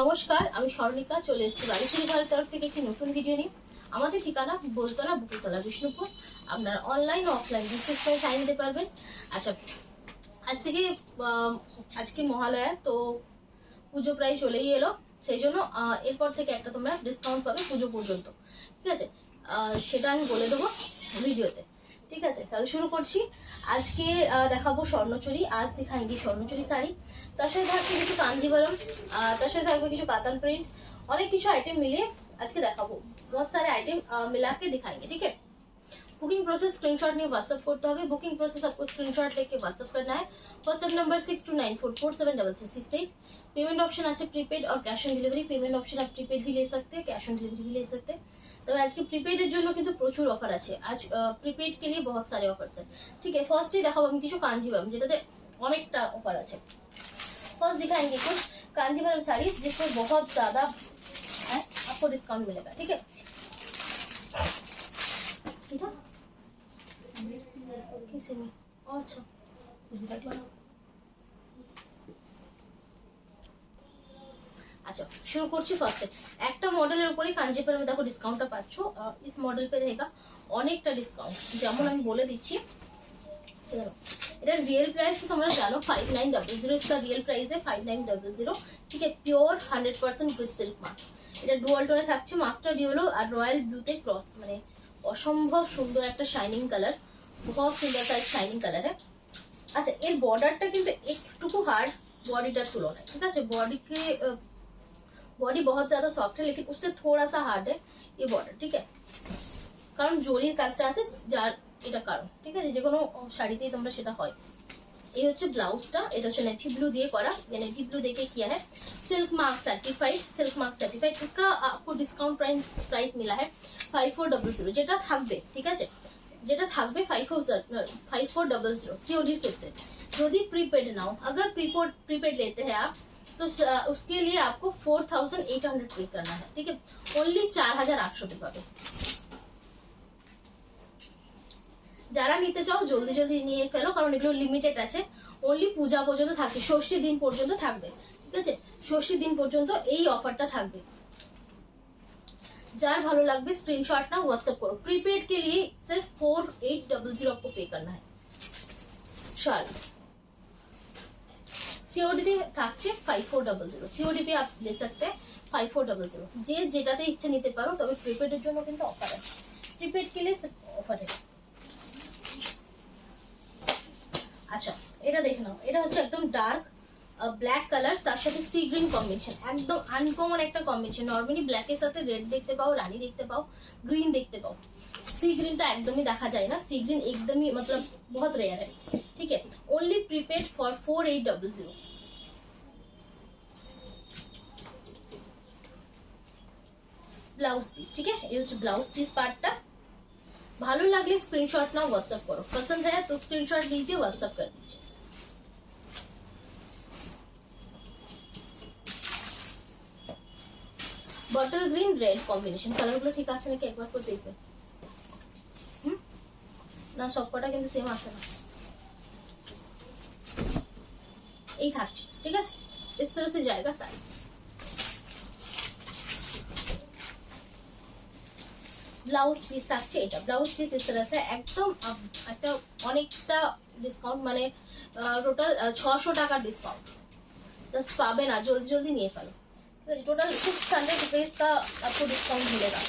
নমস্কার, আমি স্বর্ণিকা চলে এসেছি বালুচুরি ঘরের তরফ থেকে একটি নতুন ভিডিও নিয়ে। আমাদের ঠিকানা বোলতলা, বকুলতলা, বিষ্ণুপুর। আপনার অনলাইন ও অফলাইন বিশেষ করে টাইম দিতে পারবেন। আচ্ছা, আজ থেকে আজকে মহালয়া, তো পুজো প্রায় চলেই এলো, সেই জন্য এরপর থেকে একটা তোমরা ডিসকাউন্ট পাবে পুজো পর্যন্ত। ঠিক আছে, সেটা আমি বলে দেবো ভিডিওতে। ঠিক আছে, তাহলে শুরু করছি। আজকে দেখাবো স্বর্ণচুরি। আজ দিখাएंगे স্বর্ণচুরি শাড়ি। তার সাথে থাকবে কিছু কাঞ্জিভারম, তার সাথে থাকবে কিছু कातन प्रिंट, অনেক কিছু आइटम मिलिए আজকে দেখাবো। बहुत सारे आइटम मिला के दिखाएंगे। ठीक है, बुकिंग प्रोसेस स्क्रीनशॉट नहीं व्हाट्सएप करते हुए बुकिंग प्रोसेस आपको स्क्रीनशॉट लेके व्हाट्सएप करना है। WhatsApp number 6294473368। पेमेंट ऑप्शन আছে प्रीपेड और cash on delivery. Payment option आप प्रीपेड भी ले सकते हैं, कैश ऑन डिलीवरी भी ले सकते हैं। তবে আজকে প্রিপেডের জন্য কিন্তু প্রচুর অফার আছে। আজ প্রিপেড के लिए बहुत सारे ऑफर्स है। ठीक है, फर्स्ट ही দেখাবো আমি কিছু কাঞ্জিভারম, যেটাতে অনেকটা অফার আছে। फर्स्ट दिखाएंगे कुछ कांजीवरम साड़ी जिसमें बहुत ज्यादा आपको डिस्काउंट मिलेगा। ठीक है, किसी में अच्छा अच्छा शुरू করছি। ফার্স্টে একটা মডেলের উপরে কাঞ্জিভারমে দেখো ডিসকাউন্টটা পাচ্ছ। इस मॉडल पे रहेगा অনেকটা ডিসকাউন্ট, যেমন আমি বলে দিচ্ছি। এটা রিয়েল প্রাইস তো তোমরা জানো 5900। इसका रियल प्राइस है 5900। ठीक है, प्योर 100% विद सिल्क मार्क। এটা ডুয়াল টোনে থাকছে, মাস্টার্ড ইয়েলো আর রয়্যাল ব্লুতে ক্রস, মানে অসম্ভব সুন্দর একটা শাইনিং কালার। बहुत सुंदर सा शाइनिंग कलर है। अच्छा, এর বর্ডারটা কিন্তু একটুকু হার্ড বডিটার তুলনায়। ঠিক আছে, बॉडी बहुत ज्यादा सॉफ्ट है लेकिन उससे थोड़ा सा हार्ड है ये बॉर्डर। ठीक है, কারণ জরির কাজটা আছে যার এটা কারণ। ঠিক আছে, যে কোনো শাড়িতেই তোমরা সেটা হয়। এই হচ্ছে ব্লাউজটা, এটা হচ্ছে নেভি ब्लू দিয়ে করা, नेवी ब्लू देके किया है। Silk mark certified, silk mark certified. इसका आपको डिस्काउंट प्राइस मिला है 5400। যেটা থাকবে, ঠিক আছে, যেটা থাকবে 5400 सीओडी करते। यदि प्रीपेड नाउ अगर प्रीपेड लेते हैं आप तो उसके लिए आपको 4800 पे करना है। ठीक है, ओनली 4800 पे पाবে। যারা নিতে চাও জলদি জলদি নিয়ে ফেলো, কারণ এগুলো লিমিটেড আছে। অনলি পূজা পর্যন্ত থাকবে, ষষ্ঠী দিন পর্যন্ত থাকবে। ঠিক আছে, ষষ্ঠী দিন পর্যন্ত এই অফারটা থাকবে। যার ভালো লাগবে स्क्रीनशॉट ना व्हाट्सएप करो। प्रीपेड के लिए सिर्फ 4800 आपको पे करना है। शाल सीओडी पे থাকছে 5400। सीओडी पे आप ले सकते हैं 5400। যে যেটাতে ইচ্ছে নিতে পারো, তবে প্রিপেডের জন্য কিন্তু অফার আছে। প্রিপেড के लिए অফার है। আচ্ছা, এটা দেখে নাও। এটা হচ্ছে একদম ডার্ক ব্ল্যাক কালার, তার সাথে সি গ্রিন কম্বিনেশন। একদম আনকমন একটা কম্বিনেশন। নরমালি ব্ল্যাকের সাথে রেড দেখতে পাও, রানী দেখতে পাও, গ্রিন দেখতে পাও। सी ग्रीनটা একদমই দেখা যায় না। सी ग्रीन एकदम ही मतलब बहुत रेयर है। ठीक है, only prepaid for 4800। Blouse piece. ठीक है, ये হচ্ছে ब्लाउज पीस पार्टটা। ভালো লাগলে स्क्रीनशॉट ना व्हाट्सएप करो। पसंद है तो स्क्रीनशॉट लीजिए, व्हाट्सएप कर दीजिए। Bottle green red combination. কালারগুলো ঠিক আছে নাকি একবার করে দেখবে। না, সবকটা কিন্তু সেম আসে না। এই থাকছে। ঠিক আছে, इस तरह से जाएगा साड़ी। ব্লাউজ পিস থাকছে এটা। ব্লাউজ পিস इस तरह से একদম একটা অনেকটা ডিসকাউন্ট, মানে টোটাল 600 টাকা ডিসকাউंट জাস্ট পাবে না, জলদি জলদি নিয়ে ফেলো। टोटल 600 रुपीज का आपको डिस्काउंट मिलेगा।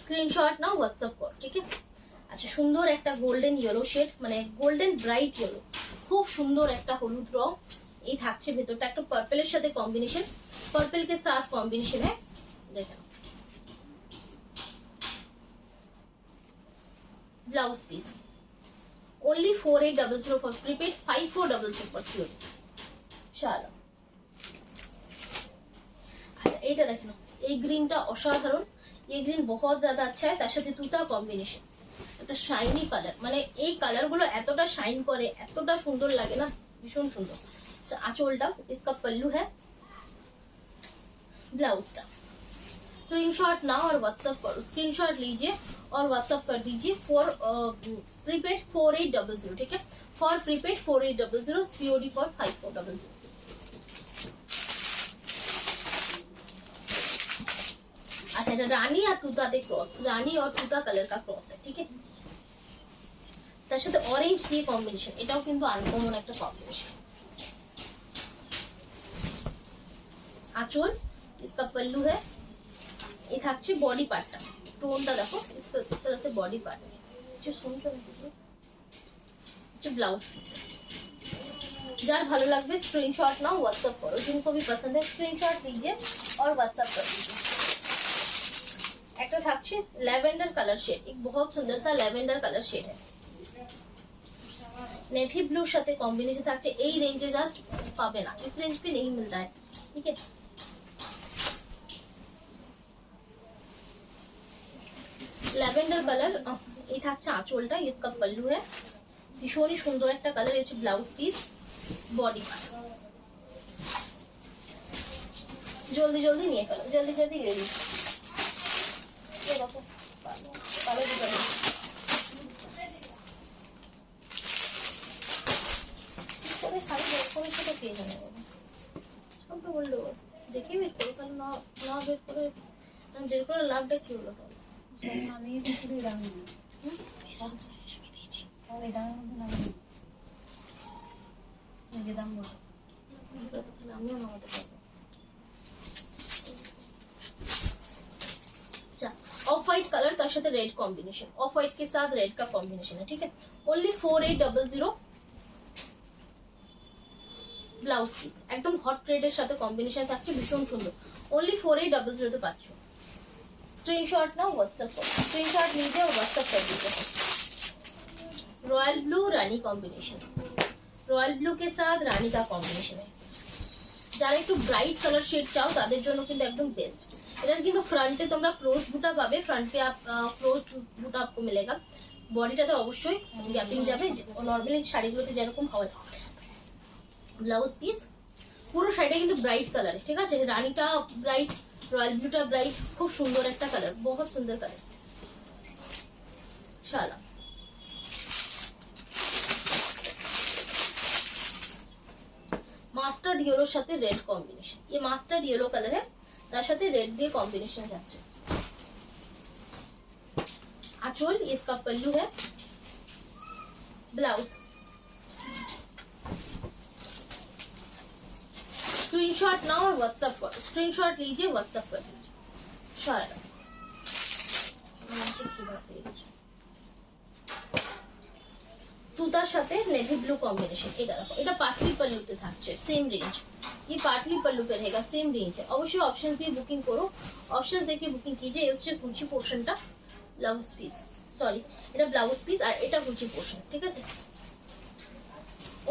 स्क्रीनशॉट ना व्हाट्सएप करो। ठीक है, अच्छा, সুন্দর একটা গোল্ডেন ইয়েলো শেড, মানে গোল্ডেন ব্রাইট ইয়েলো, খুব সুন্দর একটা হলুদ রং। এই থাকছে ভেতরটা একটা পার্পলের সাথে কম্বিনেশন, পার্পল के साथ कॉम्बिनेशन है। দেখেন, blouse piece only 4800 for prepaid, 5400 for COD. चलो, अच्छा, এইটা দেখেন, এই গ্রিনটা অসাধারণ। এই গ্রিন बहुत ज्यादा अच्छा है। তার সাথে তুতা কম্বিনেশন, একটা শাইনি কালার, মানে এই কালার গুলো এতটা শাইন করে, এতটা সুন্দর লাগে না, ভীষণ সুন্দর। আচ্ছা, আঁচলটা, इसका पल्लू है। ब्लाउजটা स्क्रीनशॉट ना और व्हाट्सएप करो। स्क्रीनशॉट लीजिए और व्हाट्सएप कर दीजिए फॉर प्रीपेड 4800। ठीक है, फॉर प्रीपेड 4800, सीओडी फॉर 5400। এটা রানী আর তুতাতে ক্রস, রানী और তুতা কালার का क्रॉस है, ठीक है। তার সাথে অরেঞ্জ দিয়ে কম্বিনেশন, এটাও কিন্তু আনকমন একটা কম্বিনেশন। আঁচল, इसका पल्लू है, এই থাকছে বডি পার্টটা, টোনটা দেখো, इसका तरह से बॉडी पार्ट जो শুনছো ना, ब्लाउज पीस। যার ভালো লাগবে स्क्रीनशॉट नाओ, व्हाट्सएप करो, जिनको भी पसंद है स्क्रीनशॉट लीजिए और व्हाट्सएप कर दीजिए। একটা থাকছে ল্যাভেন্ডার কালার শেড, एक बहुत सुंदर सा ল্যাভেন্ডার কালার শেড है, नेवी ब्लू সাথে কম্বিনেশন থাকছে। এই রেঞ্জে জাস্ট পাবে না, इस रेंज पे नहीं मिलता है, ठीक है। ল্যাভেন্ডার কালার, এই থাকছে আঁচলটা, इसका पल्लू है, ভীষণই সুন্দর একটা কালার। এই হচ্ছে ব্লাউজ পিস, বডি পার্ট। জলদি জলদি নিয়ে ফেলো, জলদি জলদি নিয়ে নিও। ये देखो কালো দিতে হবে, পরে শাড়ি বের করেছে তো কে জানে, সব তো বললো দেখি বের করো, তাহলে না না বের করে বের করে লাভটা কি হলো? তো আমি শুধু দাম নিই, সব সারি আমি দিয়েছি, সব এই দামের মধ্যে নাম দিই, যে দাম বলো তাহলে আমিও নামাতে পারবো। ऑफ व्हाइट कलर তার সাথে রেড কম্বিনেশন, ऑफ व्हाइट के साथ रेड का कॉम्बिनेशन है, ठीक है। ओनली 4800 ব্লাউজ পিস, একদম হট রেডের সাথে কম্বিনেশন থাকছে, ভীষণ সুন্দর। ओनली 4800 তে পাচ্ছ। स्क्रीनशॉट नाउ, व्हाट्सएप करो, स्क्रीनशॉट लीजिए और व्हाट्सएप कर दीजिए। रॉयल ब्लू रानी कॉम्बिनेशन, रॉयल ब्लू के साथ रानी का कॉम्बिनेशन है। যারা একটু ব্রাইট কালার শেড চাও তাদের জন্য কিন্তু একদম বেস্ট। এটা কিন্তু ফ্রন্টে তোমরা ক্লোজ বুটা পাবে, फ्रंट पे आप क्लोज বুটা आपको मिलेगा। বডিটাতে অবশ্যই গ্যাপিং যাবে, নরমালি শাড়িগুলোতে যেরকম হয়। ব্লাউজ পিস পুরো শাড়িটা কিন্তু ব্রাইট কালারে, ঠিক আছে। রানীটা ব্রাইট, রয়্যাল ব্লুটা ব্রাইট, খুব সুন্দর একটা কালার, বহুত সুন্দর কালার। শালা মাস্টার্ড येलो সাথে রেড কম্বিনেশন, ये মাস্টার্ড येलो কালার है, তার সাথে রেড দিয়ে কম্বিনেশন যাচ্ছে। আঁচল, इसका पल्लू है, ब्लाउज। स्क्रीनशॉट नाउ और व्हाट्सएप करो, स्क्रीनशॉट लीजिए, व्हाट्सएप कर दीजिए। शायद তুতার সাথে নেভি ব্লু কম্বিনেशन, এটা দেখো, এটা পাটলি পল্লুতে থাকছে, সেম রেঞ্জ। ये पाटली पल्लू पे रहेगा, सेम रेंज है। अवश्य ऑप्शन দিয়ে বুকিং করো, অপশনস দেখে বুকিং कीजिए। এই হচ্ছে কুচি পোরশনটা, ব্লাউজ পিস, সরি এটা ব্লাউজ পিস আর এটা কুচি পোরশন, ঠিক আছে।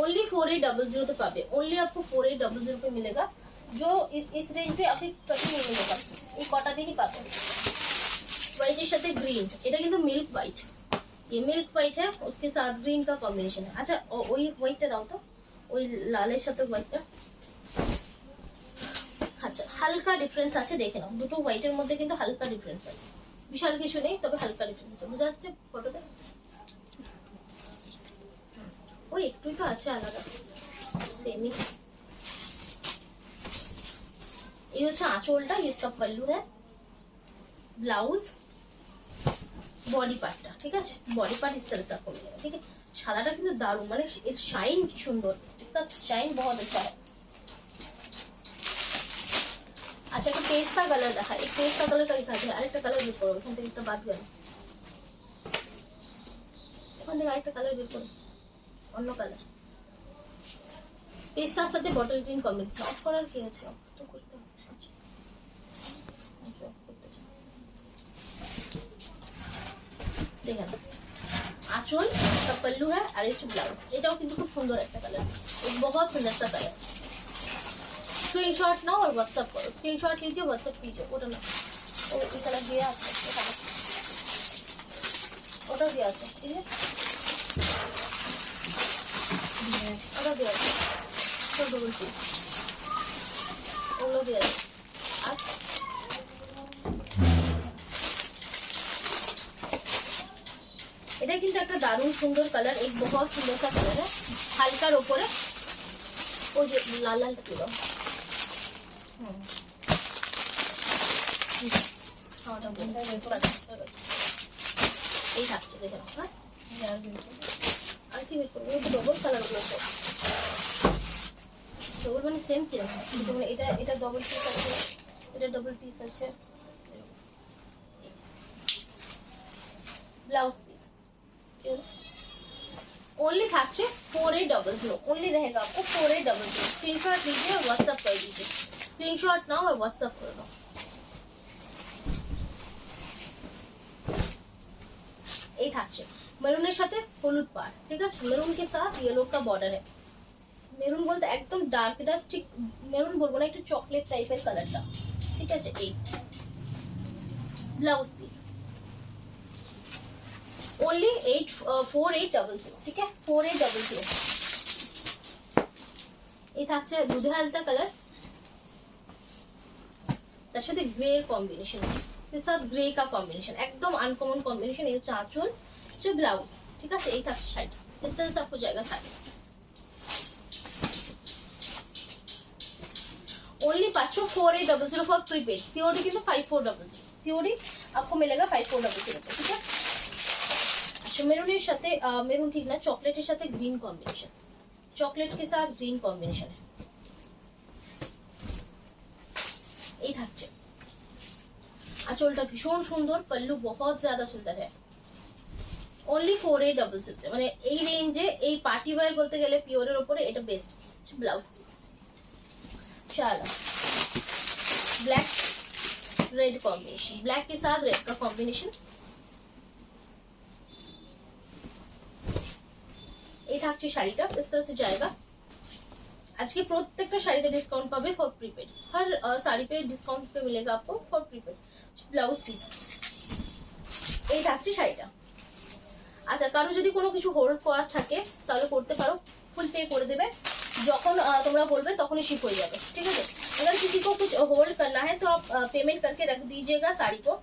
ओनली 4800 तो पाবে, ओनली आपको 4800 पे मिलेगा, जो इस रेंज पे अभी कभी नहीं मिलेगा। ये কটা দিনই পাবে। হোয়াইটের সাথে গ্রিন, এটা কিন্তু মিল্ক হোয়াইট, ये मिल्क व्हाइट है, उसके साथ ग्रीन का कॉम्बिनेशन है। अच्छा वही व्हाइटটা দাও তো, ওই লালের সাথে হোয়াইটটা। আচ্ছা হালকা ডিফারেন্স আছে, দেখে নাও, দুটো হোয়াইটের মধ্যে কিন্তু হালকা ডিফারেন্স আছে, বিশাল কিছু নেই, তবে হালকা ডিফারেন্স আছে, বোঝা যাচ্ছে ফটোতে? ওই একটুই তো আছে আলাদা, সেমই। এই হচ্ছে আঁচলটা, इसका पल्लू है, ব্লাউজ, বডি পার্টটা, ঠিক আছে। বডি পার্ট इस तरह से आपको मिलेगा, ठीक है। সাদাটা কিন্তু দারুণ, মানে এর শাইন সুন্দর, इसका শাইন बहुत अच्छा है। আচ্ছা একটা পেস্তা কালার দেখা, এই পেস্তা কালারটা দেখাচ্ছে, আরেকটা কালার বের করো, ওখান থেকে একটা বাদ গেল, ওখান থেকে আরেকটা কালার বের করো, অন্য কালার। পেস্তার সাথে বটল গ্রিন কম্বিনেশন। অফ করার কি আছে, অফ তো করতে হবে। আচ্ছা অফ করতে চাই, দেখেন আঁচল, इसका पल्लू है আর এই ব্লাউজ, এটাও কিন্তু খুব সুন্দর একটা কালার, एक बहुत सुंदर सा कलर। स्क्रीनशॉट नाउ और व्हाट्सएप करो, स्क्रीनशॉट लीजिए, व्हाट्सएप कीजिए। ওটা না, ও এই কালার দিয়ে আছে, ওটা দিয়ে আছে, ঠিক আছে, ওটা দিয়ে আছে, ছোট বলছি ওগুলো দিয়ে আছে। আর এটা কিন্তু একটা দারুণ সুন্দর কালার, एक बहुत सुंदर सा कलर है, হালকার উপরে ওই যে লাল লালটা দিল। ওটা বলতে এই থাকছে দেখে নাও। হ্যাঁ আর কি বের করবো, ডবল কালার গুলো আছে, ডবল মানে সেম সেম, মানে এটা এটা ডবল পিস আছে, এটা ডবল পিস আছে। ब्लाउज पीस ओनली থাকছে 4800, ओनली रहेगा आपको 4800। स्क्रीनशॉट लीजिए और व्हाट्सएप कर दीजिए, स्क्रीनशॉट नाउ और व्हाट्सएप कर दो। এই থাকছে মেরুনের সাথে হলুদ পাড়, ঠিক আছে, মেরুন के साथ येलो का बॉर्डर है। মেরুন বলতে একদম ডার্ক, এটা ঠিক মেরুন বলবো না, একটু চকলেট টাইপের কালারটা, ঠিক আছে। এই ব্লাউজ পিস ओनली 4800, ठीक है 4800। ये থাকছে দুধে হালকা কালার, তার সাথে গ্রে কম্বিনেশন, इसके साथ ग्रे का कॉम्बिनेशन एकदम अनकॉमन कॉम्बिनेशन। ये হচ্ছে আঁচল, হচ্ছে ব্লাউজ, ঠিক আছে। এই থাকছে শাড়িটা, इस तरह से आपको जाएगा साड़ी। ओनली पाचो 4800 फॉर प्रीपेड, सीओडी किंतु 5400, सीओडी आपको मिलेगा 5400 पे, ठीक है। अच्छा मेरूনের সাথে মেরুন ঠিক না, চকলেটের সাথে গ্রিন কম্বিনেशन, चॉकलेट के साथ ग्रीन कॉम्बिनेशन है। এই থাকছে আঁচলটা ভীষণ সুন্দর, পল্লু बहुत ज्यादा सुंदर है। ओनली 4800, মানে এই রেঞ্জে এই পার্টি ওয়্যার বলতে গেলে পিওরের উপরে এটা বেস্ট। ব্লাউজ পিস चलो ब्लैक रेड कॉम्बिनेशन, ब्लैक के साथ रेड का कॉम्बिनेशन। এই থাকছে শাড়িটা, इस तरह से जाएगा। आज के প্রত্যেকটা শাড়িতে ডিসকাউন্ট পাবে ফর প্রিপেড, हर साड़ी पे डिस्काउंट पे मिलेगा आपको फॉर प्रीपेड। ব্লাউজ পিস এই থাকছে শাড়িটা। আচ্ছা কারো যদি কোনো কিছু হোল্ড করা থাকে তাহলে করতে পারো, ফুল পে করে দেবে, যখন তোমরা বলবে তখনই শিপ হয়ে যাবে, ঠিক আছে। अगर किसी को कुछ होल्ड करना है तो आप पेमेंट करके रख दीजिएगा साड़ी को,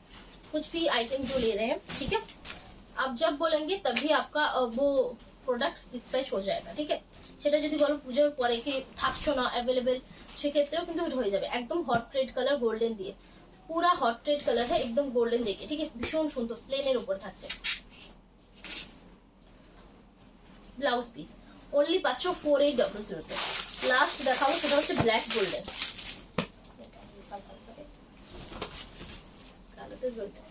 कुछ भी आइटम जो ले रहे हैं, ठीक है। आप जब बोलेंगे तभी आपका वो प्रोडक्ट डिस्पैच हो जाएगा, ठीक है। সেটা যদি বলো পুজোর পরে কি থাকছো না अवेलेबल, সেক্ষেত্রেও কিন্তু হয়ে যাবে। একদম হট রেড কালার গোল্ডেন দিয়ে, पूरा हॉट रेड कलर है, एकदम गोल्डन देखिए, ठीक है, भीषण सुंदर प्लेনের উপর থাকছে। ব্লাউজ পিস ओनली পাচ্ছ 4800 তে। লাস্ট দেখাবো সেটা হচ্ছে ব্ল্যাক গোল্ডেন, কালোতে গোল্ডেন।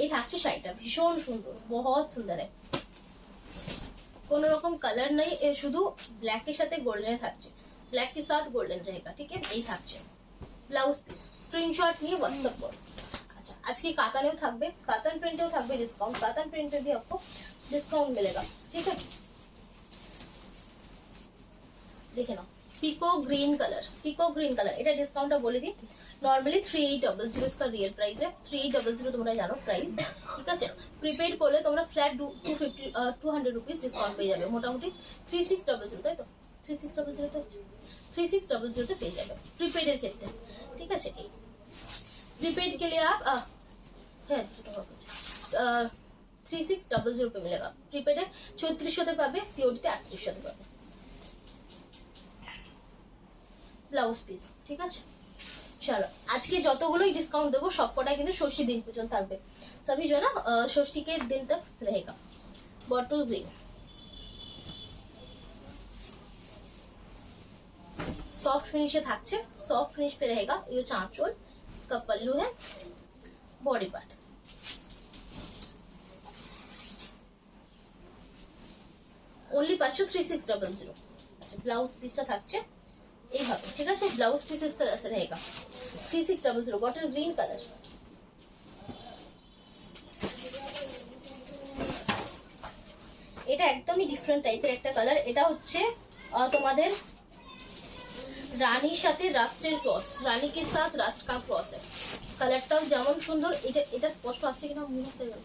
এই থাকছে শাড়িটা, ভীষণ সুন্দর, बहुत सुंदर है, কোন রকম কালার নাই, শুধু ব্ল্যাক এর সাথে গোল্ডেন থাকছে, ব্ল্যাক के साथ गोल्डन रहेगा, ठीक है। এই থাকছে ব্লাউজ পিস, স্ক্রিনশট নিয়ে व्हाट्सएप করো। अच्छा आज की कातानेও থাকবে, কাতান প্রিন্টেও থাকবে ডিসকাউন্ট, কাতান প্রিন্টে भी आपको डिस्काउंट मिलेगा, ठीक है। দেখে নাও পিকো গ্রিন কালার, পিকো গ্রিন কালার, এটা ডিসকাউন্টটা বলে দিই। নরমালি 3800 इसका रियल प्राइस है, 3800 তোমরা জানো প্রাইস, ঠিক আছে। প্রিপেড করলে তোমরা ফ্ল্যাট 200 রুপিস ডিসকাউন্ট পেয়ে যাবে, মোটামুটি 3600, তাই তো 3600 টা হচ্ছে 3600 তে পেয়ে যাবে প্রিপেডের ক্ষেত্রে, ঠিক আছে। এই प्रीपेड के लिए आप है 3600 पे मिलेगा, प्रीपेड है 3400 তে পাবে, সিওডি তে 3800 তে পাবে। ব্লাউজ পিস, ঠিক আছে। চলো আজকে যতগুলোই ডিসকাউন্ট দেবো সবকটাই কিন্তু ষষ্ঠী দিন পর্যন্ত থাকবে, सभी जो है ना षष्ठी के दिन तक रहेगा। बॉटल ग्रीन सॉफ्ट फिनिश থাকছে, सॉफ्ट फिनिश पे रहेगा। ये चांचोल का पल्लू है, बॉडी पार्ट ओनली पाচ্ছ 3600। अच्छा ब्लाउज পিসটা থাকছে এইভাবে, ঠিক আছে। ব্লাউজ পিস इस तरह से रहेगा 3600, बॉटल ग्रीन कलर। এটা একদমই ডিফারেন্ট টাইপের একটা কালার, এটা হচ্ছে তোমাদের রানীর সাথে রাস্টের ক্রস, রানী के साथ रास्ट का क्रॉस है। কালারটাও যেমন সুন্দর, এটা এটা স্পষ্ট আছে কিনা মনে হতে গেল,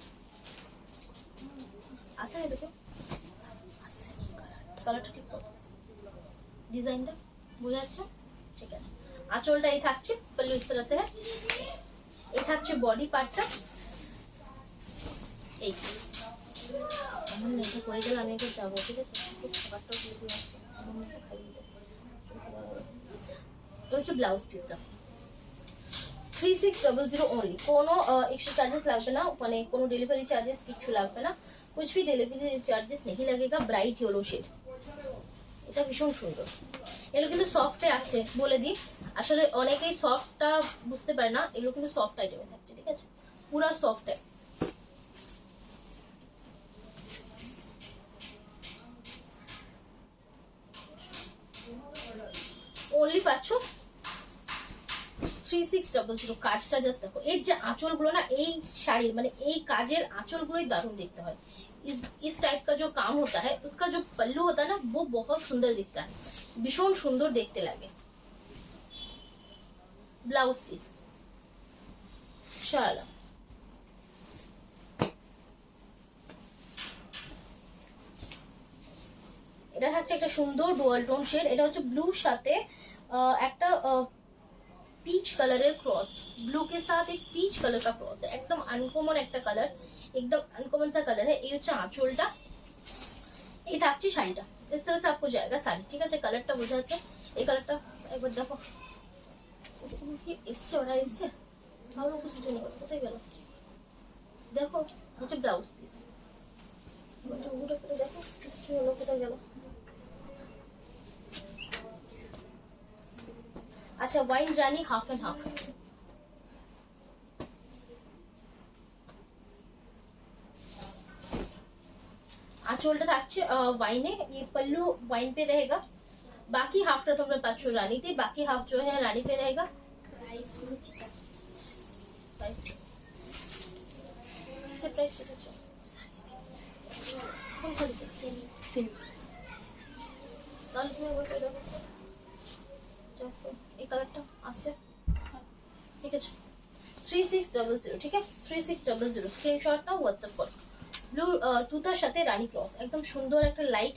আচ্ছা দেখো আচ্ছা কালারটা ঠিক করো, ডিজাইনটা বোঝা যাচ্ছে, ঠিক আছে। আঁচলটা এই থাকছে, পল্লু इस तरह से है, এই থাকছে বডি পার্টটা। এই আমার নেটে করে গেলে আমি একটু যাবো, ঠিক আছে, খাবারটাও দিয়ে দিয়ে আসবো, আমার খাইয়ে দিতে। তো হচ্ছে ব্লাউজ পিসটা। 3600 ओनली, কোনো एक्स्ट्रा चार्जेस লাগবে না, মানে কোনো ডেলিভারি চার্জেস কিছু লাগবে না, कुछ भी ডেলিভারি চার্জেস नहीं लगेगा। ব্রাইট ইয়েলো শেড, এটা ভীষণ সুন্দর। এগুলো কিন্তু সফটে আসছে বলে দিই, আসলে অনেকেই সফটটা বুঝতে পারে না, এগুলো কিন্তু সফট আইটেমে থাকছে, ঠিক আছে, পুরো সফটে। ओनली পাচ্ছ 3600। কাজটা জাস্ট দেখো, এর যে আঁচলগুলো না, এই শাড়ির মানে এই কাজের আঁচলগুলোই দারুণ দেখতে হয়। इस टाइप का जो काम होता है, उसका जो पल्लू होता है ना, वो बहुत सुंदर दिखता है, भीषण सुंदर देखते लगे। ब्लाउज पीस शाला, এটা হচ্ছে একটা সুন্দর ডুয়াল টোন শেড। এটা হচ্ছে ব্লুর সাথে একটা पीच कलर क्रॉस, ब्लू के साथ एक पीच कलर का क्रॉस है, एकदम अनकॉमन एक कलर, एकदम अनकॉमन सा कलर है। ये হচ্ছে আঁচলটা, এই থাকছে শাড়িটা, इस तरह से आपको जाएगा শাড়ি, ঠিক আছে। কালারটা বোঝা যাচ্ছে, এই কালারটা একবার দেখো, কি এসছে, ওরা এসছে, ভালো কিছু জন্য কোথায় গেল, দেখো হচ্ছে ব্লাউজ পিস, ওটা উড়ে করে দেখো কি হলো, কোথায় গেল। अच्छा, वाइन रानी हाफ एंड हाफ, आंचलটা থাকছে वाइने, ये पल्लू वाइन पे रहेगा, बाकी हाफটা তোমরা পাচ্ছ রানীতে, बाकी हाफ जो है रानी पे रहेगा। प्राइस से प्राइस সেটা চাও, কোন শাড়ি সিল্ক, তাহলে তুমি ওইটা দেখো, এই কালারটা আসছে, ঠিক আছে। 3600, ঠিক আছে, 3600 স্ক্রিনশটটা হোয়াটসঅ্যাপ করো। ब्लू तूतार साथे रानी क्रॉस, एकदम सुंदर एक लाइट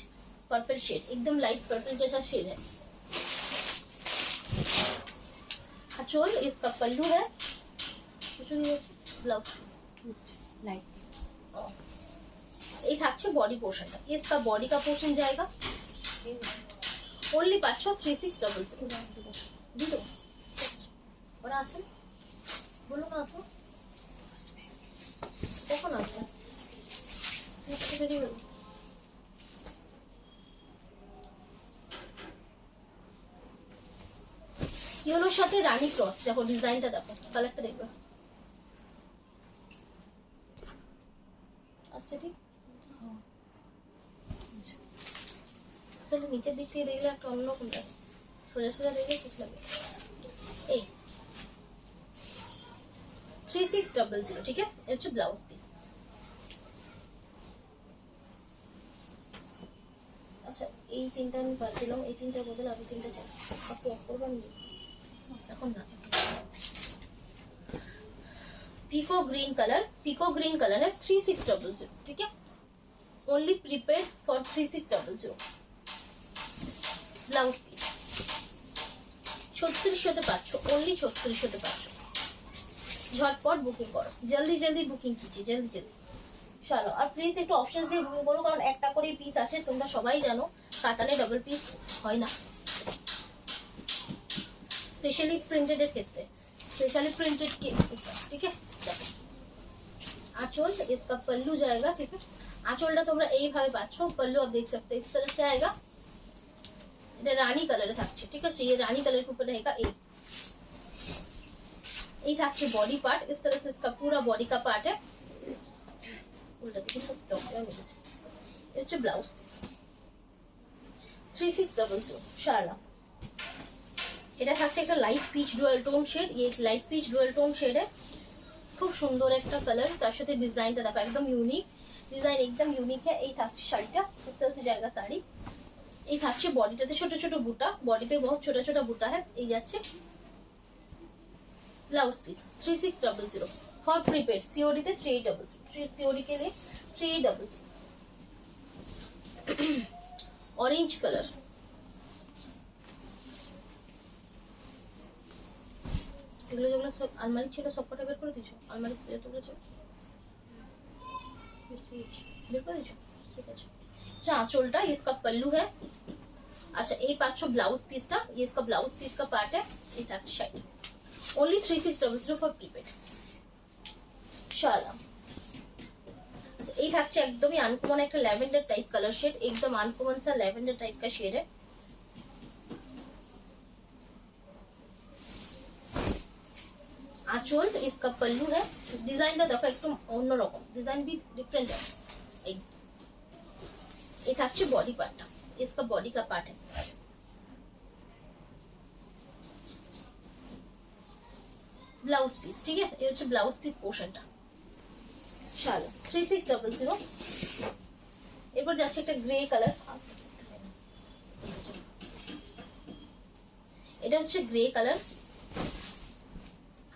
पर्पल शेड, एकदम लाइट पर्पल जैसा शेड है। आंचल, इसका पल्लू है, ब्लाउज लाइट, এই থাকছে বডি পোর্শনটা, इसका बॉडी का पोर्शन जाएगा। ओनली পাচ্ছ 3600 দিলো, ওরা আসেন, বলো না আসো, কখন আসবে, ইয়েলোর সাথে রানী ক্রস, দেখো ডিজাইনটা দেখো, কালারটা দেখবে, আসছে ঠিক। আসলে নিচের দিক থেকে দেখলে একটা অন্যরকম লাগে, সোজা সোজা দেখলে ঠিক লাগে। এই 3600, ঠিক আছে, এটা হচ্ছে ব্লাউজ পিস। আচ্ছা, এই তিনটা আমি বাদ দিলাম, এই তিনটার বদলে আমি তিনটা চাই, আপনি অফ করবেন এখন না। पिको ग्रीन कलर है, 3600, ठीक है, only prepaid for 3600। Blouse piece 3600 पाচ্ছ, ओनली 3600 पाচ্ছ। झटपट बुकिंग करो, जल्दी जल्दी बुकिंग कीजिए, जल्दी जल्दी चलो। और प्लिज একটু অপশনস দিয়ে বুকিং করো, কারণ একটা করে পিস আছে, তোমরা সবাই জানো কাতানে ডাবল পিস হয় না, স্পেশালি প্রিন্টেড এর ক্ষেত্রে, स्पेशली प्रिंटेड के ऊपर, ठीक है। आंचल, इसका पल्लू जाएगा, ठीक है, आंचलটা তোমরা এইভাবে পাচ্ছ, पल्लू आप देख सकते हैं इस तरह से आएगा, এটা রানী কালারে থাকছে, ঠিক আছে, ये रानी कलर के ऊपर रहेगा। এই থাকছে बॉडी पार्ट, इस तरह से इसका पूरा बॉडी का पार्ट है, उल्टा दिखे सब टॉपটা हो गया। ये হচ্ছে ব্লাউজ পিস 3600 শালা। এটা থাকছে একটা light peach dual tone shade, ये light peach dual tone shade है, খুব সুন্দর একটা কালার, তার সাথে ডিজাইনটা দেখো একদম ইউনিক ডিজাইন, एकदम यूनिक है। এই থাকছে শাড়িটা, इस तरह से जाएगा साड़ी। এই থাকছে বডিটাতে ছোট ছোট বুটা, বডি पे बहुत छोटा छोटा बुटा है। এই যাচ্ছে blouse piece 3600 for prepaid, COD তে 3800, सीओडी के लिए 3800। ऑरेंज कलर, এগুলো যেগুলো সব আলমারি ছিল সব কটা বের করে দিয়েছো, আলমারি ছিল তোগুলো ছিল বের করে দিয়েছো, ঠিক আছে। আঁচলটা, इसका पल्लू है, अच्छा ये पाँच ब्लाउज पीसटा, ये इसका ब्लाउज पीस का पार्ट है। ये থাকছে শাড়ি, ओनली 3600 फॉर प्रीपेड শালা। अच्छा ये থাকছে একদমই আনকমন একটা ল্যাভেন্ডার টাইপ কালার শেড, एकदम अनकॉमन सा ল্যাভেন্ডার टाइप का शेड है। आंचल इसका पल्लू है, डिजाइन का देखो একটু অন্যরকম, डिजाइन भी डिफरेंट है। ये থাকছে बॉडी पार्ट, इसका बॉडी का पार्ट है। ब्लाउज पीस, ठीक है, ये হচ্ছে ব্লাউজ পিস পোরশনটা। চলো 3600। এরপর যাচ্ছে একটা গ্রে কালার, এটা হচ্ছে গ্রে কালার।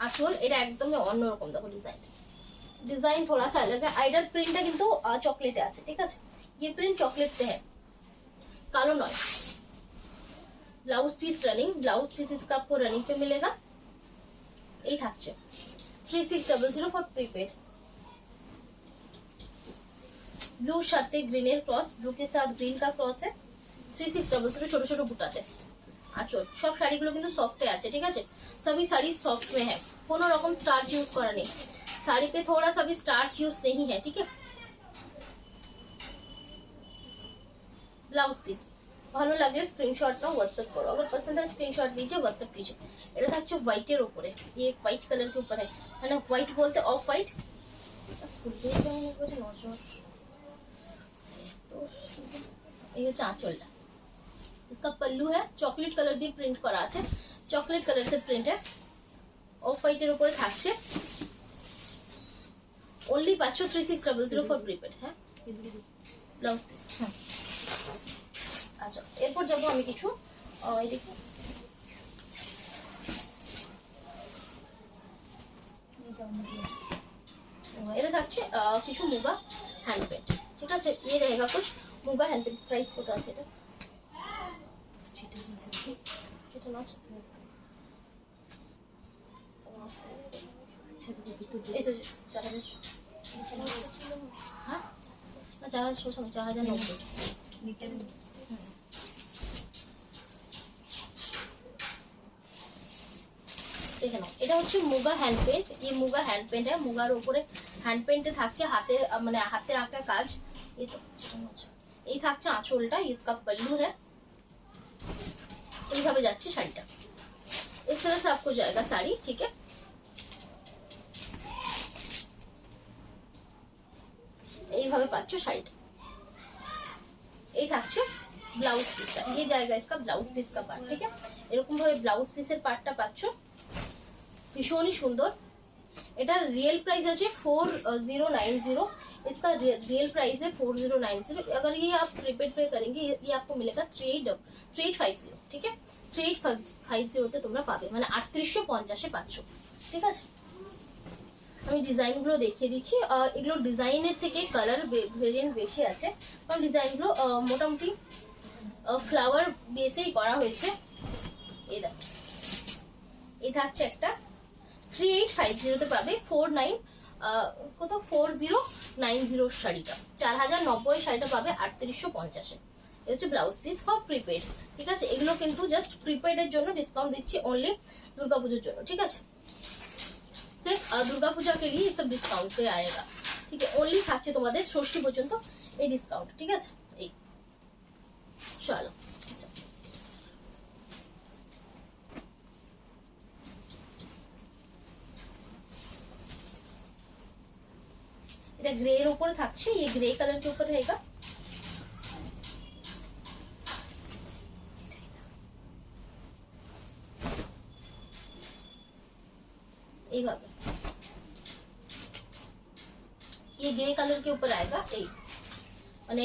आंचल এটা একদমই অন্যরকম, দেখো डिजाइन थोड़ा सा अलग है। आइडल प्रिंट है কিন্তু চকলেটে আছে, ঠিক আছে, ये प्रिंट चॉकलेट पे है, कालो नॉय। Blouse piece running, blouse piece इसका आपको रनिंग पे मिलेगा। ये থাকছে 3600 फॉर प्रीपेड। ब्लू সাথে গ্রিনের ক্রস, ब्लू के साथ ग्रीन का क्रॉस है। 3600 ছোট ছোট বুটাতে আঁচল। সব শাড়িগুলো কিন্তু সফটে আছে, ঠিক আছে, सभी साड़ी सॉफ्ट में है, কোনো রকম স্টার্চ ইউজ করা নেই साड़ी पे, थोड़ा सा भी स्टार्च यूज नहीं है, ठीक है। ब्लाउज पीस ভালো লাগলে স্ক্রিনশট নাও, व्हाट्सएप करो, अगर पसंद है स्क्रीनशॉट लीजिए, व्हाट्सएप कीजिए। এটা থাকছে হোয়াইটের উপরে, ये एक व्हाइट कलर के ऊपर है, মানে হোয়াইট বলতে অফ হোয়াইট। तो ये হচ্ছে আঁচলটা, इसका पल्लू है चॉकलेट कलर দিয়ে প্রিন্ট করা আছে, চকলেট কালার से প্রিন্ট है, অফ হোয়াইটের উপরে থাকছে। ओनली 3600 फॉर प्रीपेड है ब्लाउज पीस। আচ্ছা এরপর যাব আমি কিছু এদিকে, এটা থাকছে কিছু মুগা হ্যান্ড পেন্ট, ঠিক আছে, ये रहेगा कुछ মুগা হ্যান্ড পেন্ট। প্রাইস কত আছে এটা? এটা না আছে, এই তো 4000, হ্যাঁ না 4090 দেখে নাও। এটা হচ্ছে মুগা হ্যান্ড পেন্ট, ये মুগা হ্যান্ড পেন্ট है, মুগার উপরে হ্যান্ড পেন্টে থাকছে হাতে, মানে হাতে আঁকা কাজ। এই তো এই থাকছে আঁচলটা, इसका पल्लू है। এইভাবে যাচ্ছে শাড়িটা, इस तरह से आपको जाएगा साड़ी, ठीक है। এইভাবে পাচ্ছ শাড়িটা। এই থাকছে ব্লাউজ পিসটা, ये जाएगा इसका ब्लाउज पीस का पार्ट, ठीक है। এরকম ভাবে ব্লাউজ পিসের পার্টটা পাচ্ছ, ভীষণই সুন্দর। এটার রিয়েল প্রাইস আছে 4090, इसका रियल प्राइस है 4090। अगर ये आप प्रीपेड पे करेंगे ये आपको मिलेगा 3850, ठीक है, 3850 তে তোমরা পাবে, মানে 3850 এ পাচ্ছ, ঠিক আছে। আমি ডিজাইনগুলো দেখিয়ে দিচ্ছি, এগুলো ডিজাইনের থেকে কালার ভেরিয়েন্ট বেশি আছে, কারণ ডিজাইনগুলো মোটামুটি ফ্লাওয়ার বেসেই করা হয়েছে। এই দেখো, এই থাকছে একটা 3850 তে পাবে, 4090 শাড়িটা, 4090 শাড়িটা পাবে 3850 এ। এটা হচ্ছে ব্লাউজ পিস ফর প্রিপেড, ঠিক আছে। এগুলো কিন্তু জাস্ট প্রিপেড এর জন্য ডিসকাউন্ট দিচ্ছি, অনলি দুর্গাপুজোর জন্য, ঠিক আছে। सिर्फ दुर्गा पूजा के लिए ये सब डिस्काउंट पे आएगा, ठीक है। ओनली থাকছে তোমাদের ষষ্ঠী পর্যন্ত এই ডিসকাউন্ট, ঠিক আছে। এই চলো, আচ্ছা এটা গ্রে এর উপরে থাকছে, ये ग्रे कलर के ऊपर रहेगा। এইভাবে ये ग्रे कलर के ऊपर आएगा। এই মানে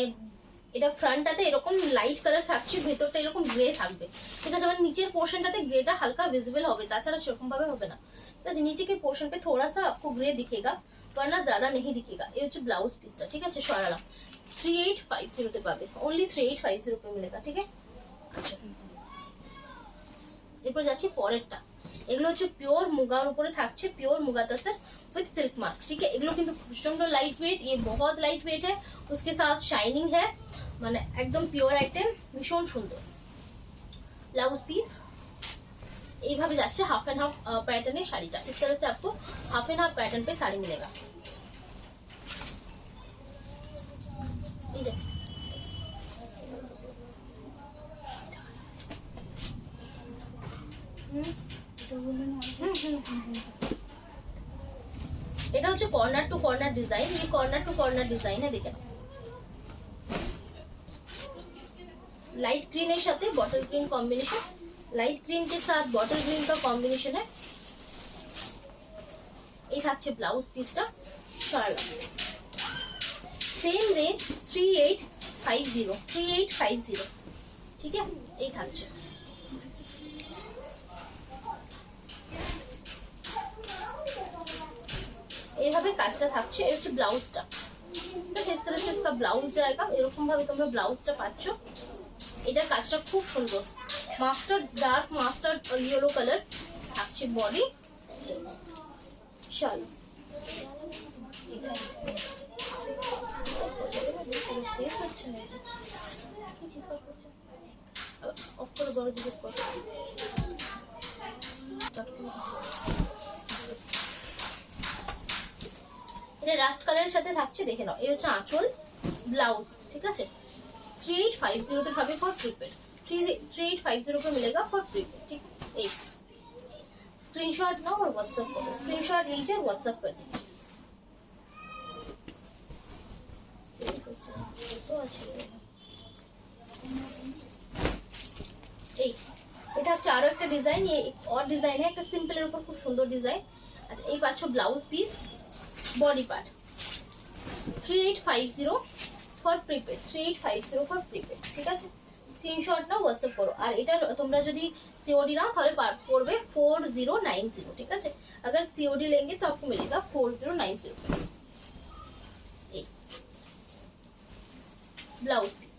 এটা ফ্রন্টটাতে এরকম লাইট কালার থাকছে, ভেতরটা এরকম গ্রে থাকবে, ঠিক আছে। মানে নিচের পোর্শনটাতে গ্রেটা হালকা विजिबल হবে, তাছাড়া সেরকম ভাবে হবে না, ঠিক আছে। नीचे के पोर्शन पे थोड़ा सा आपको ग्रे दिखेगा, वरना ज्यादा नहीं दिखेगा। ये হচ্ছে ব্লাউজ পিসটা, ঠিক আছে, সরালাম। 3850 তে পাবে, ओनली 3850 पे मिलेगा, ठीक है। আচ্ছা এরপর যাচ্ছি পরেরটা। এগুলো হচ্ছে পিওর মুগার উপরে থাকছে, pure muga tussar with silk mark, ठीक है। এগুলো কিন্তু প্রচন্ড লাইট ওয়েট, ये बहुत लाइट वेट है, उसके साथ शाइनिंग है, মানে একদম পিওর আইটেম, ভীষণ সুন্দর। ब्लाउज पीस এইভাবে যাচ্ছে হাফ এন্ড হাফ पैटर्न শাড়িটা। इस तरह से आपको हाफ एंड हाफ पैटर्न पे साड़ी मिलेगा। এটা হচ্ছে কর্নার টু কর্নার डिजाइन, ये कॉर्नर टू कॉर्नर डिजाइन है। देखें लाइट ग्रीन के साथ bottle green combination, light green के साथ बॉटल ग्रीन का कॉम्बिनेशन है। ये থাকছে ব্লাউজ পিসটা শাড়ি সেম রেঞ্জ 3850 ঠিক আছে। এই থাকছে এইভাবে কাজটা থাকছে। এই হচ্ছে ব্লাউজটা। तो इस तरह से इसका ब्लाउज जाएगा। এরকম ভাবে তোমরা ব্লাউজটা পাচ্ছো। এটার কাজটা খুব সুন্দর, mustard dark mustard yellow colour থাকছে বডি শাল। অফ করে বড় জিজ্ঞেস কর। এটা রাস্ট কালারের সাথে থাকছে, দেখে নাও। এই হচ্ছে আঁচল, ব্লাউজ, ঠিক আছে। 3850 पे भाभी फॉर प्रीपेड 3850 पे मिलेगा फॉर प्रीपेड, ठीक है। एक स्क्रीनशॉट नाउ और व्हाट्सएप करो, स्क्रीनशॉट लीजिए और व्हाट्सएप कर दीजिए। तो अच्छा এই এটা হচ্ছে আরো একটা ডিজাইন। ये एक और डिजाइन है, একটা সিম্পলের উপর খুব সুন্দর ডিজাইন। আচ্ছা এই পাচ্ছ blouse piece, body part 3850 for prepaid 3850 for prepaid, ঠিক আছে। স্ক্রিনশট নাও, হোয়াটসঅ্যাপ করো। আর এটা তোমরা যদি सीओडी नाও তাহলে পড়বে 4090, ঠিক আছে। अगर सीओडी लेंगे तो आपको मिलेगा 4090। এই ব্লাউজ পিস,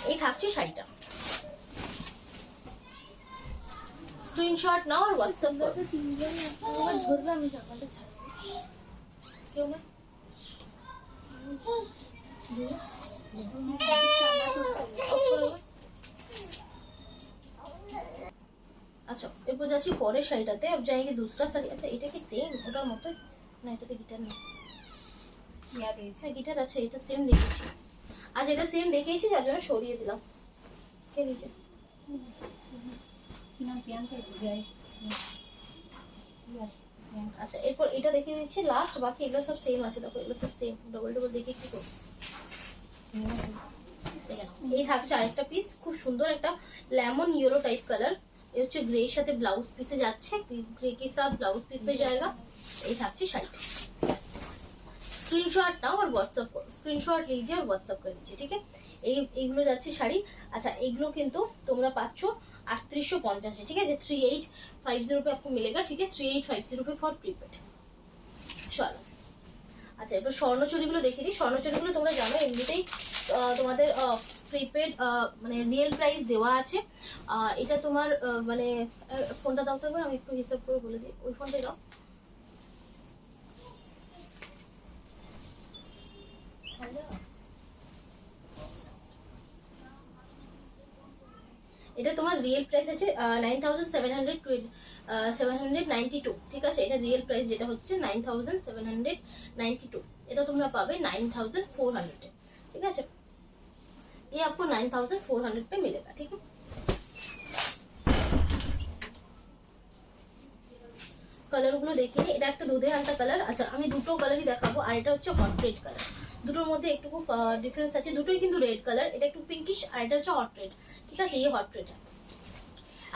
এই থাকছে শাড়িটা। স্ক্রিনশট নাও আর হোয়াটসঅ্যাপ করো। ধরবে আমি জামাটা ছাড়ব কেউ না। अच्छा এরপর যাচ্ছি পরের শাড়িটাতে। अब जाएंगे दूसरा শাড়ি। আচ্ছা এটা কি সেম ওটার মতো না? এটাতে গিটার নেই, গিটার আছে। এটা সেম দেখেছি, আজ এটা সেম দেখেছি, যার জন্য সরিয়ে দিলাম। কে নিচে আচ্ছা এরপর এটা দেখিয়ে দিচ্ছি লাস্ট। বাকি এগুলো সব সেম আছে, দেখো এগুলো সব সেম। ডবল ডবল দেখে কি করব। এই থাকছে আরেকটা পিস, খুব সুন্দর একটা লেমন येलो टाइप कलर। ये হচ্ছে গ্রে এর সাথে ব্লাউজ পিসে যাচ্ছে, গ্রে के साथ ब्लाउज पीस पे जाएगा। এই থাকছে শাড়িটা। स्क्रीनशॉट नाও और व्हाट्सएप करो, स्क्रीनशॉट लीजिए और व्हाट्सएप कर लीजिए, ठीक है। এইগুলো যাচ্ছে শাড়ি। আচ্ছা এইগুলো কিন্তু তোমরা পাচ্ছ 3850, ঠিক আছে। 3850 पे आपको मिलेगा, ठीक है। 3850 पे फॉर प्रीपेड। চলো আচ্ছা এবার স্বর্ণচুরিগুলো দেখিয়ে দিই। স্বর্ণচুরিগুলো তোমরা জানো এমনিতেই তোমাদের প্রিপেড মানে রিয়েল প্রাইস দেওয়া আছে। এটা তোমার মানে ফোনটা দাও তো একবার, আমি একটু হিসাব করে বলে দিই। ওই ফোনটা দাও। এটা তোমার রিয়েল প্রাইস আছে 9792, ঠিক আছে। এটা রিয়েল প্রাইস যেটা হচ্ছে 9792, এটা তোমরা পাবে 9400, ঠিক আছে। ये आपको 9400 पे मिलेगा, ठीक है। কালার গুলো দেখিয়ে নিই। এটা একটা দুধে হালকা কালার। আচ্ছা আমি দুটো কালারই দেখাবো, আর এটা হচ্ছে হট রেড কালার। দুটোর মধ্যে একটু ডিফারেন্স আছে, দুটোই কিন্তু রেড কালার। এটা একটু পিঙ্কিশ আর এটা হচ্ছে হট রেড, ঠিক আছে। ये हॉट रेड है।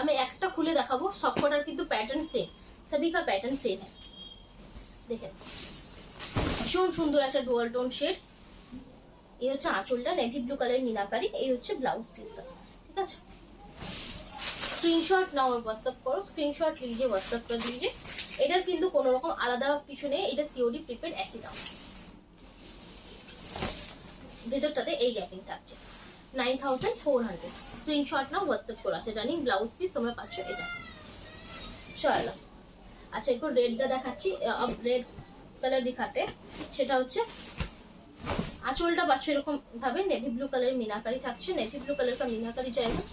আমি একটা খুলে দেখাবো, সবকটার কিন্তু প্যাটার্ন সেম, सभी का पैटर्न सेम है। দেখেন ভীষণ সুন্দর একটা ডুয়াল টোন শেড। এই হচ্ছে আঁচলটা নেভি ব্লু কালার মিনাকারি। এই হচ্ছে ব্লাউজ পিসটা, ঠিক আছে। স্ক্রিনশট নাও और व्हाट्सएप करो, स्क्रीनशॉट लीजिए व्हाट्सएप कर दीजिए। এটার কিন্তু কোনো রকম আলাদা কিছু নেই, এটা সিওডি প্রিপেড একই দাম। ভেতরটাতে এই গ্যাপিং থাকছে 9400। স্ক্রিনশট নাও व्हाट्सएप করো। আছে রানিং ব্লাউজ পিস তোমরা পাচ্ছ এটা। চলো আচ্ছা এরপর রেডটা দেখাচ্ছি। রেড কালার দিখাতে, সেটা হচ্ছে আঁচলটা পাচ্ছ এরকম ভাবে নেভি ব্লু কালার মিনাকারি থাকছে। নেভি ব্লু কালার का मीनाकारी जाएगा।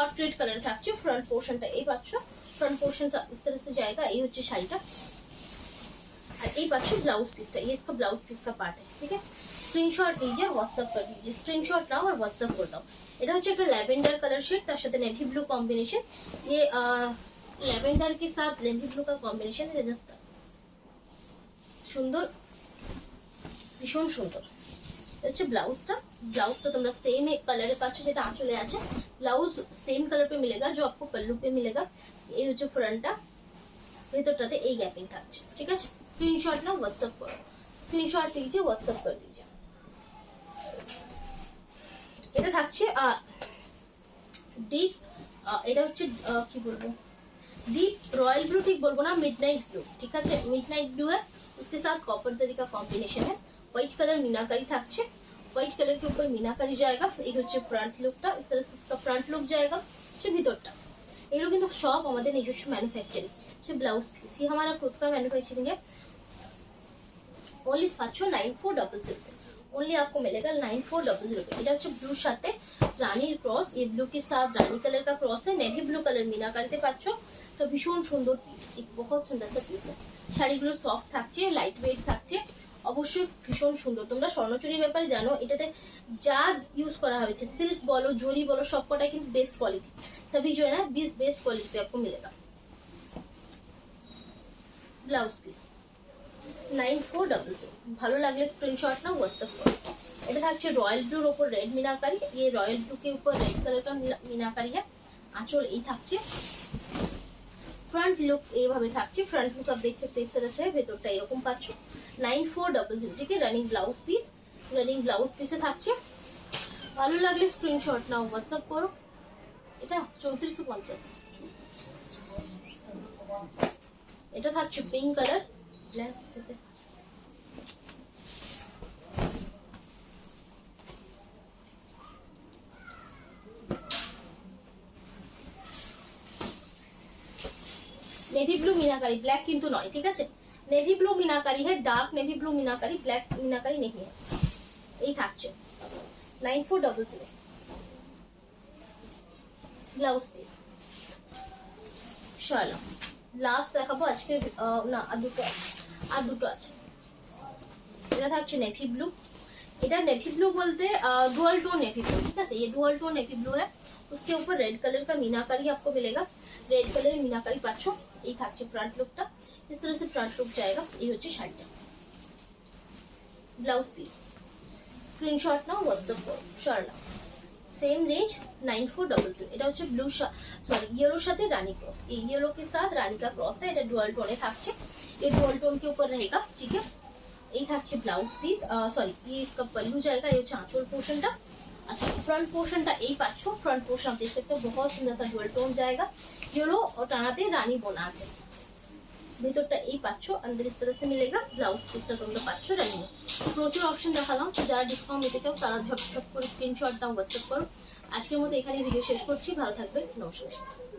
हॉट रेड कलर থাকছে फ्रंट पोर्शनটা এই পাচ্ছ फ्रंट पोर्शनটা इस तरह से जाएगा এই হচ্ছে শাড়িটা और এই পাচ্ছ ব্লাউজ পিসটা ये इसका ब्लाउज पीस का पार्ट है ठीक है स्क्रीनशॉट लीजिए और व्हाट्सएप कर दीजिए स्क्रीनशॉट नाउ और व्हाट्सएप कर दाও এটা হচ্ছে একটা ল্যাভেন্ডার কালার শেড তার সাথে নেভি ব্লু কম্বিনেশন ये ল্যাভেন্ডার के साथ नेवी ब्लू का कॉम्बिनेशन है जस्ट সুন্দর ভীষণ সুন্দর হচ্ছে ब्लाउज তোমরা सेम कलर पाচ্ছ যেটা আঁচলে আছে ब्लाउज सेम कलर पे मिलेगा जो आपको पल्लू पे मिलेगा এই হচ্ছে ফ্রন্টটা ভেতরটাতে এই গ্যাপিং থাকছে ঠিক আছে স্ক্রিনশট নাও व्हाट्सएप করো স্ক্রিনশট लीजिए व्हाट्सएप कर दीजिए এটা থাকছে ডিপ এটা হচ্ছে কি বলবো डीप रॉयल ब्लू ठीक बोलबो ना मिडनाइट ब्लू ठीक है मिडनाइट ब्लू है उसके साथ कॉपर जरी का कॉम्बिनेशन है व्हाइट कलर मीनाकारी থাকছে व्हाइट कलर के ऊपर मीनाकारी जाएगा এই হচ্ছে फ्रंट लुकটা इस तरह से इसका फ्रंट लुक जाएगा সে ভিতরটা এগুলো কিন্তু সব আমাদের নিজস্ব ম্যানুফ্যাকচারিং সে ব্লাউজ পিস ये हमारा खुद का मैन्युफैक्चरिंग है ओनली পাচ্ছো 9400 पे ओनली आपको मिलेगा 9400 पे এটা হচ্ছে ব্লুর সাথে রানীর ক্রস ये ब्लू के साथ रानी कलर का क्रॉस है नेवी ब्लू कलर मीनाकारीতে পাচ্ছো তো ভীষণ সুন্দর পিস এক বহুত সুন্দর সা পিস है শাড়িগুলো সফট থাকছে লাইট ওয়েট থাকছে অবশ্যই ভীষণ সুন্দর তোমরা স্বর্ণচুরির ব্যাপারে জানো এটাতে যা ইউজ করা হয়েছে সিল্ক বলো জরি বলো সবকটাই কিন্তু বেস্ট কোয়ালিটি सभी जो है ना बेस्ट क्वालिटी पे आपको मिलेगा ब्लाउज पीस 9400 ভালো লাগলে স্ক্রিনশট নাও WhatsApp করো এটা থাকছে রয়্যাল ব্লুর উপর রেড मीनाकारी ये रॉयल ब्लू के ऊपर रेड कलर का मीनाकारी है आंचल এই থাকছে फ्रंट लुक এইভাবে থাকছে फ्रंट लुक आप देख सकते हैं इस तरह से ভেতরটা এরকম পাচ্ছ 9400 ঠিক আছে রানিং ব্লাউজ পিসে থাকছে ভালো লাগলে স্ক্রিনশট নাও WhatsApp করো এটা 3450 এটা থাকছে পিঙ্ক কালার ব্ল্যাক से नेवी ब्लू मीनाकारी ब्लैक किंतु नॉय ठीक है नेवी ब्लू मीनाकारी है डार्क नेवी ब्लू मीनाकारी ब्लैक मीनाकारी नहीं है यही থাকছে 9400 ব্লাউজ পিস চলো লাস্ট দেখাবো আজকে না আর দুটো আছে এটা থাকছে নেভি ব্লু এটা नेवी ब्लू बोलते डुअल टोन नेवी ब्लू ठीक है ये डुअल टोन नेवी ब्लू है उसके ऊपर रेड कलर का मीनाकारी आपको मिलेगा रेड कलर मीनाकारी पाচ্ছো এই থাকছে फ्रंट लुकটা इस तरह से फ्रंट लुक जाएगा এই হচ্ছে শাড়িটা ব্লাউজ পিস স্ক্রিনশট নাও WhatsApp করো শাড়ি सेम रेंज 9400 এটা হচ্ছে ব্লু সরি येलोর সাথে রানী क्रॉस ये येलो के साथ रानी का क्रॉस है এটা ডুয়াল টোনে থাকছে ये डुअल टोन के ऊपर रहेगा ठीक है এই থাকছে ব্লাউজ পিস সরি ये इसका पल्लू जाएगा ये হচ্ছে আঁচল পোরশনটা अच्छा फ्रंट पोर्शनটা এই পাচ্ছো फ्रंट पोर्शन देख सकते हो बहुत सुंदर सा डुअल टोन जाएगा येलो और টানাতে রানী বোনা আছে ভিতরটা এই পাচ্ছো अंदर इस तरह से मिलेगा ब्लाउज পিসটা তোমরা পাচ্ছো রানী প্রচুর অপশন দেখালাম যারা ডিসকাউন্ট নিতে চাও তারা ঝটপট করে স্ক্রিনশট দাও WhatsApp করো আজকের মতো এখানে ভিডিও শেষ করছি ভালো থাকবেন নমস্কার